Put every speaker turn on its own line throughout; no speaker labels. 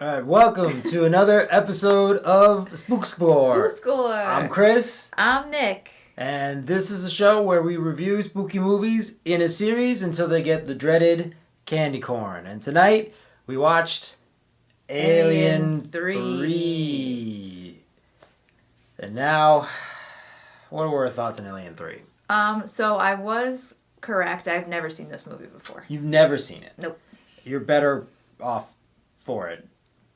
Alright, welcome to another episode of Spook Score.
Spook Score.
I'm Chris.
I'm Nick.
And this is a show where we review spooky movies in a series until they get the dreaded candy corn. And tonight, we watched Alien 3. And now, what were our thoughts on Alien 3?
So I was correct. I've never seen this movie before.
You've never seen it?
Nope.
You're better off for it.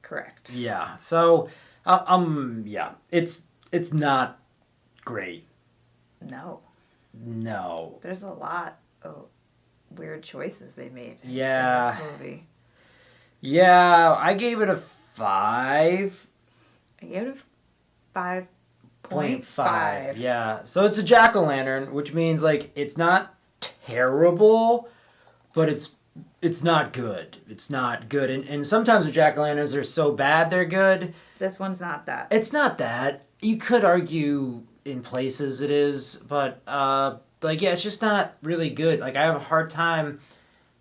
Correct.
Yeah. So, yeah. It's not great.
No.
No.
There's a lot of weird choices they made in
Yeah.
this movie.
Yeah, I gave it a 5.
I gave it a 5.5.
Yeah. So it's a jack-o'-lantern, which means, like, it's not terrible, but it's not good. It's not good. And sometimes the jack-o'-lanterns are so bad they're good.
This one's not that.
It's not that. You could argue in places it is, but, yeah, it's just not really good. Like, I have a hard time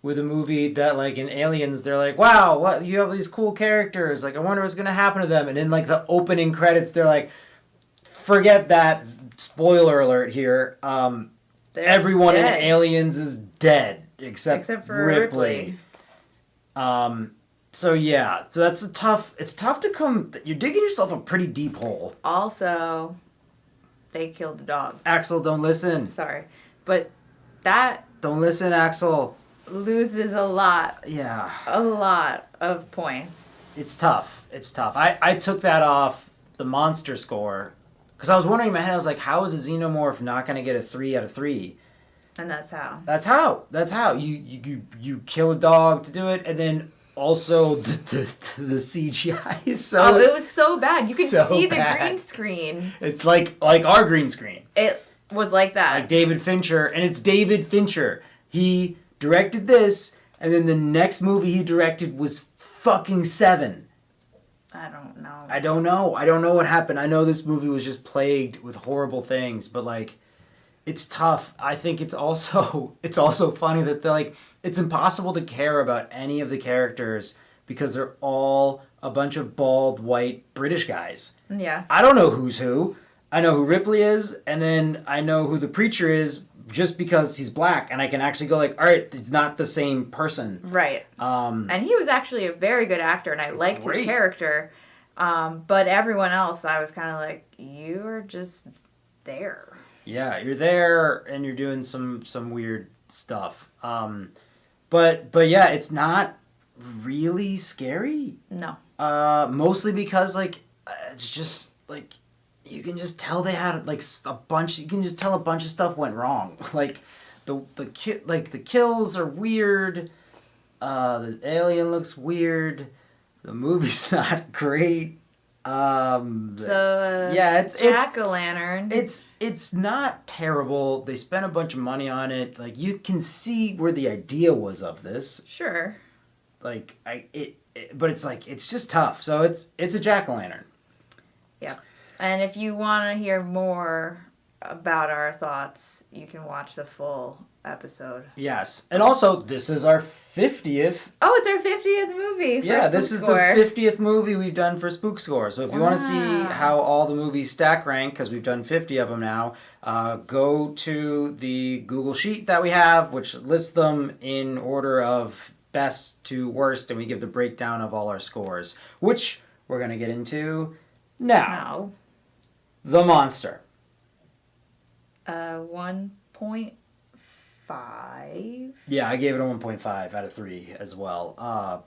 with a movie that, like, in Aliens, they're like, wow, what, you have these cool characters. Like, I wonder what's going to happen to them. And in, like, the opening credits, they're like, forget that. Spoiler alert here. Everyone
dead.
in Aliens is dead. Except
for
Ripley. So yeah, so it's tough to come, you're digging yourself a pretty deep hole.
Also, they killed a dog.
Axel, don't listen.
Sorry. But that
Don't listen, Axel.
loses a lot of points.
It's tough. I took that off the monster score, because I was wondering in my head, I was like, how is a xenomorph not going to get a 3 out of 3?
And that's how.
That's how. You kill a dog to do it, and then also the CGI is so...
Oh, it was so bad. You could
so
see the
bad.
green screen.
It's like our green screen.
It was like that.
Like David Fincher, and it's David Fincher. He directed this, and then the next movie he directed was fucking Seven.
I don't know.
I don't know what happened. I know this movie was just plagued with horrible things, but like... It's tough. I think it's also funny that they're like, it's impossible to care about any of the characters because they're all a bunch of bald, white British guys.
Yeah.
I don't know who's who. I know who Ripley is, and then I know who the preacher is just because he's black, and I can actually go like, all right, it's not the same person.
Right. And he was actually a very good actor, and I liked his character. But everyone else, I was kind of like, you are just there.
Yeah, you're there and you're doing some weird stuff. But yeah, it's not really scary.
No.
Mostly because like it's just like you can just tell they had like a bunch. You can just tell a bunch of stuff went wrong. Like the kills are weird. The alien looks weird. The movie's not great.
Yeah, it's jack-o'-lantern.
It's not terrible. They spent a bunch of money on it. Like you can see where the idea was of this.
Sure.
Like but it's like it's just tough. So it's a jack-o'-lantern.
Yeah. And if you want to hear more about our thoughts, you can watch the full episode.
Yes. And also, this is our 50th.
Oh, it's our 50th movie for
Yeah,
Spook
this is
Score.
the 50th movie we've done for Spook Score. So if you want to see how all the movies stack rank, because we've done 50 of them now, go to the Google Sheet that we have, which lists them in order of best to worst, and we give the breakdown of all our scores, which we're going to get into now. The Monster.
1.5.
Yeah, I gave it a 1.5 out of 3 as well.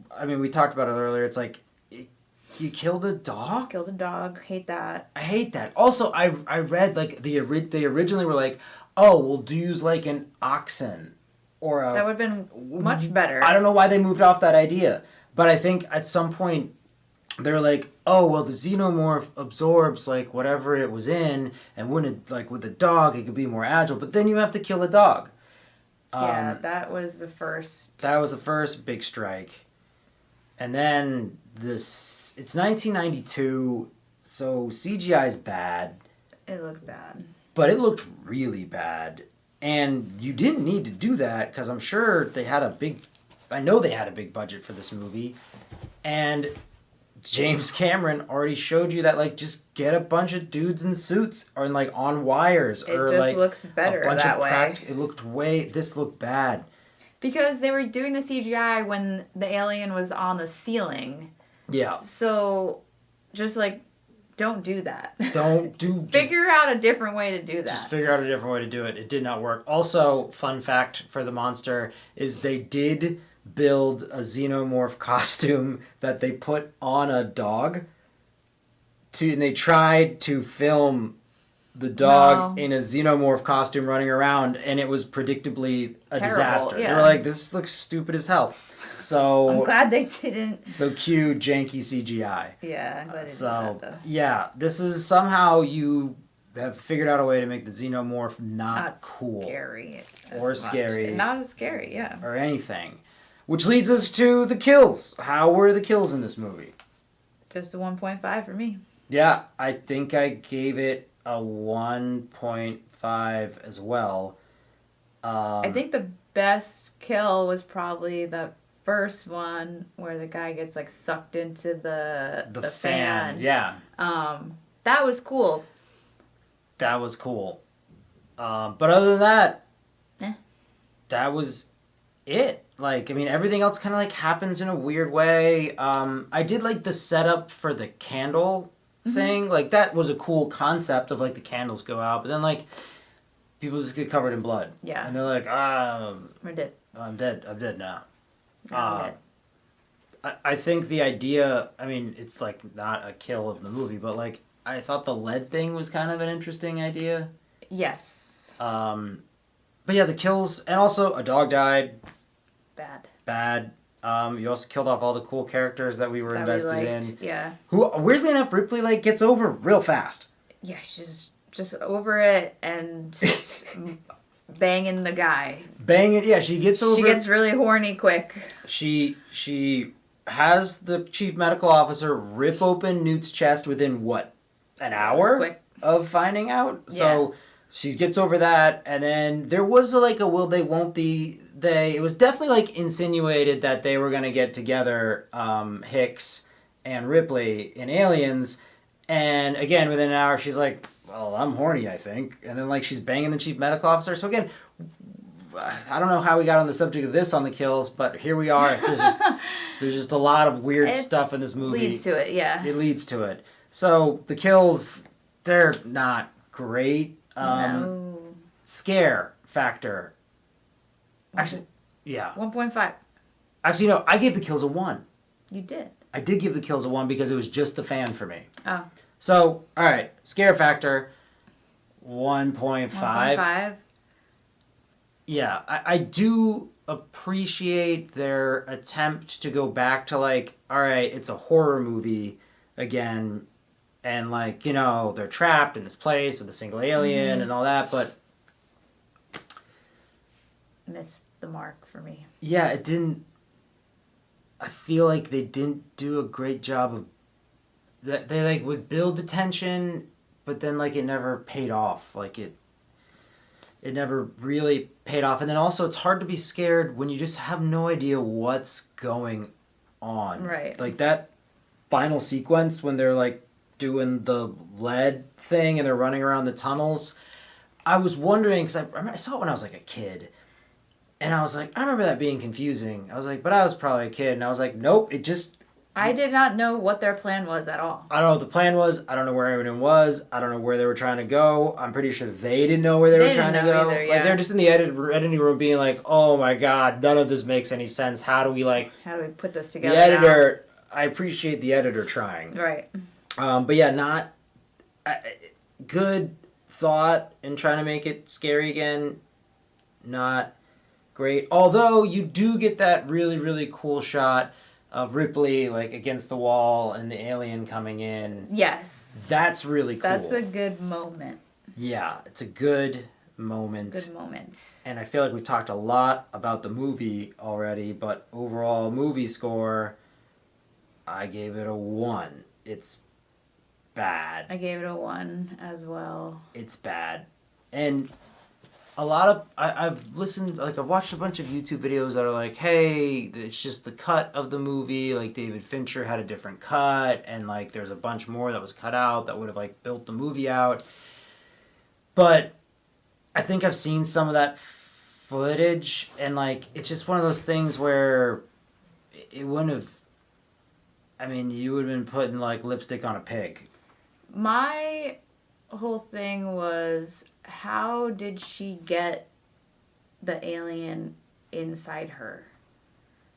I mean, we talked about it earlier. It's like, you killed a dog?
Killed a dog. Hate that.
I hate that. Also, I read, like, they originally were like, oh, we'll use, like, an oxen. Or a...
That would have been much better.
I don't know why they moved off that idea. But I think at some point, they're like, oh, well, the xenomorph absorbs, like, whatever it was in, and when it, like, with the dog, it could be more agile. But then you have to kill a dog.
Yeah, that was the first...
That was the first big strike. And then it's 1992, so CGI's bad.
It looked bad.
But it looked really bad. And you didn't need to do that, because I'm sure they had a big... I know they had a big budget for this movie. And James Cameron already showed you that, like, just get a bunch of dudes in suits or like on wires, or
just
like
looks better
a bunch
that
of
way.
This looked bad.
Because they were doing the CGI when the alien was on the ceiling.
Yeah.
So, just like, don't do that.
Figure
out a different way to do that.
Just figure out a different way to do it. It did not work. Also, fun fact for the monster is they did build a xenomorph costume that they put on a dog. And they tried to film the dog in a xenomorph costume running around, and it was predictably a disaster.
Yeah.
They were like, this looks stupid as hell. So
I'm glad they didn't.
So cue janky CGI.
Yeah, I'm glad they did that, though.
Yeah, this is somehow you have figured out a way to make the xenomorph not cool.
Scary.
Or scary.
Not as scary, yeah.
Or anything. Which leads us to the kills. How were the kills in this movie?
Just a 1.5 for me.
Yeah, I think I gave it a 1.5 as well.
I think the best kill was probably the first one where the guy gets like sucked into the fan.
Yeah.
That was cool.
That was cool. But other than that, that was it. Like, I mean, everything else kind of like happens in a weird way. I did like the setup for the candle thing. Like, that was a cool concept of like the candles go out, but then like people just get covered in blood.
Yeah.
And they're like,
we're dead.
I'm dead now.
I'm dead.
I think the idea, I mean, it's like not a kill of the movie, but like I thought the lead thing was kind of an interesting idea.
Yes.
But yeah, the kills, and also a dog died. Bad. You also killed off all the cool characters that we were invested in.
Yeah.
Who, weirdly enough, Ripley like gets over real fast.
Yeah, she's just over it and banging the guy.
Yeah, she gets over.
She gets really horny quick.
She has the chief medical officer rip open Newt's chest within what, an hour of finding out. So she gets over that, and then there was like a will they won't they. It was definitely like insinuated that they were gonna get together, Hicks and Ripley in Aliens, and again within an hour she's like, well, I'm horny, I think, and then like she's banging the chief medical officer. So again, I don't know how we got on the subject of this on the kills, but here we are. There's just a lot of weird stuff in this movie.
It leads to it, yeah.
It leads to it. So the kills, they're not great.
No.
Scare factor. Actually, yeah.
1.5.
Actually, no, I gave the kills a 1.
You did.
I did give the kills a 1 because it was just the fan for me.
Oh.
So, all right, scare factor, 1.5.
1.5.
Yeah, I do appreciate their attempt to go back to like, all right, it's a horror movie again, and like, you know, they're trapped in this place with a single alien and all that, but
missed the mark for me.
Yeah, it didn't. I feel like they didn't do a great job of. They like would build the tension, but then like it never paid off. Like it never really paid off, and then also it's hard to be scared when you just have no idea what's going on.
Right.
Like that final sequence when they're like doing the lead thing and they're running around the tunnels. I was wondering because I saw it when I was like a kid. And I was like, I remember that being confusing. I was like, but I was probably a kid. And I was like, nope, it just...
I did not know what their plan was at all.
I don't know what the plan was. I don't know where everyone was. I don't know where they were trying to go. I'm pretty sure they didn't know where they were trying to go.
Either, yeah.
Like, they're just in the editing room being like, oh my god, none of this makes any sense. How do we
put this together?
The editor... Now? I appreciate the editor trying.
Right.
But yeah, not... good thought in trying to make it scary again. Not... great. Although you do get that really, really cool shot of Ripley like against the wall and the alien coming in.
Yes.
That's really cool.
That's a good moment.
Yeah, it's a good moment.
Good moment.
And I feel like we've talked a lot about the movie already, but overall movie score, I gave it a 1. It's bad.
I gave it a 1 as well.
It's bad. And I've listened, like I've watched a bunch of YouTube videos that are like, hey, it's just the cut of the movie, like David Fincher had a different cut, and like there's a bunch more that was cut out that would have like built the movie out. But I think I've seen some of that footage, and like it's just one of those things where it wouldn't have, I mean, you would have been putting like lipstick on a pig.
My whole thing was, how did she get the alien inside her?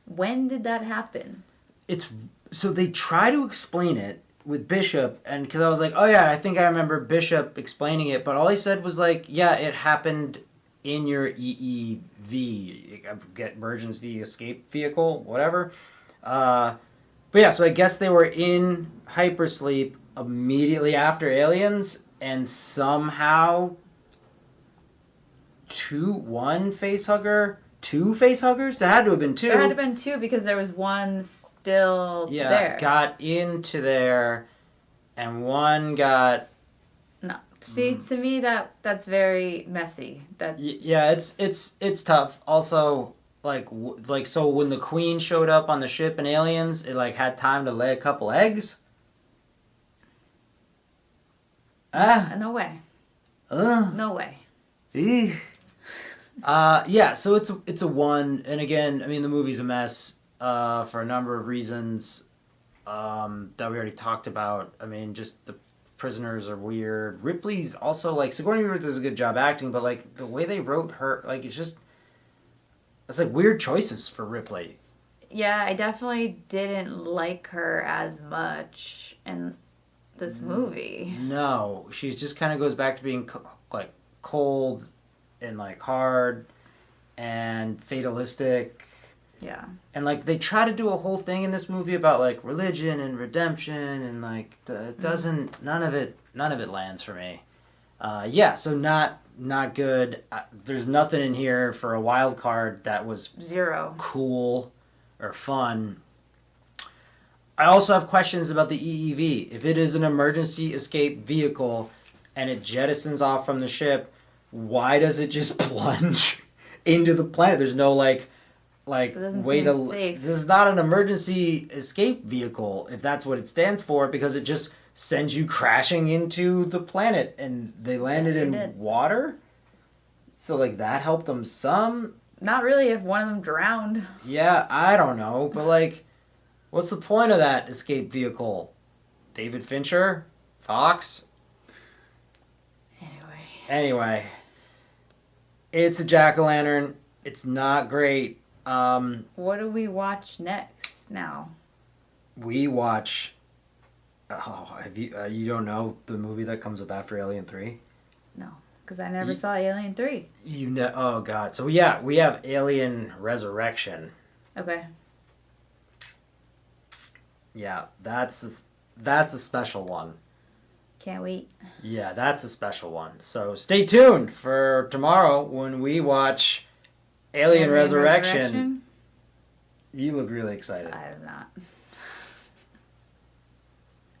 When did that happen?
It's so they try to explain it with Bishop, and because I was like, oh yeah, I think I remember Bishop explaining it, but all he said was like, yeah, it happened in your EEV, get emergency escape vehicle, whatever. But yeah, so I guess they were in hypersleep immediately after Aliens, and somehow two facehuggers? There had to have been two.
There had to have been two because there was one still there.
Got into there, and one got.
No, see, to me that's very messy.
Yeah, it's tough. Also, so when the Queen showed up on the ship in Aliens, it like had time to lay a couple eggs.
No way. No way.
Yeah, so it's a one, and again, I mean, the movie's a mess for a number of reasons that we already talked about. I mean, just the prisoners are weird. Ripley's also, like, Sigourney Weaver does a good job acting, but, like, the way they wrote her, like, it's like weird choices for Ripley.
Yeah, I definitely didn't like her as much in this movie.
No, she just kind of goes back to being, like, cold and like hard and fatalistic.
Yeah.
And like they try to do a whole thing in this movie about like religion and redemption, and like it doesn't, none of it lands for me. Yeah, so not good. There's nothing in here for a wild card that was
zero
cool or fun. I also have questions about the EEV. If it is an emergency escape vehicle and it jettisons off from the ship, why does it just plunge into the planet? There's no way to.
Safe.
This is not an emergency escape vehicle, if that's what it stands for, because it just sends you crashing into the planet, and they landed in water. So like that helped them some.
Not really. If one of them drowned.
Yeah, I don't know, but like, what's the point of that escape vehicle? David Fincher, Fox. Anyway. It's a jack-o'-lantern. It's not great.
What do we watch next now?
We watch... Oh, have you don't know the movie that comes up after Alien 3?
No, because I never saw Alien 3.
You know... Oh, God. So, yeah, we have Alien Resurrection.
Okay.
Yeah, that's a special one.
Can't wait.
Yeah, that's a special one. So stay tuned for tomorrow when we watch Alien Resurrection. You look really excited.
I am not.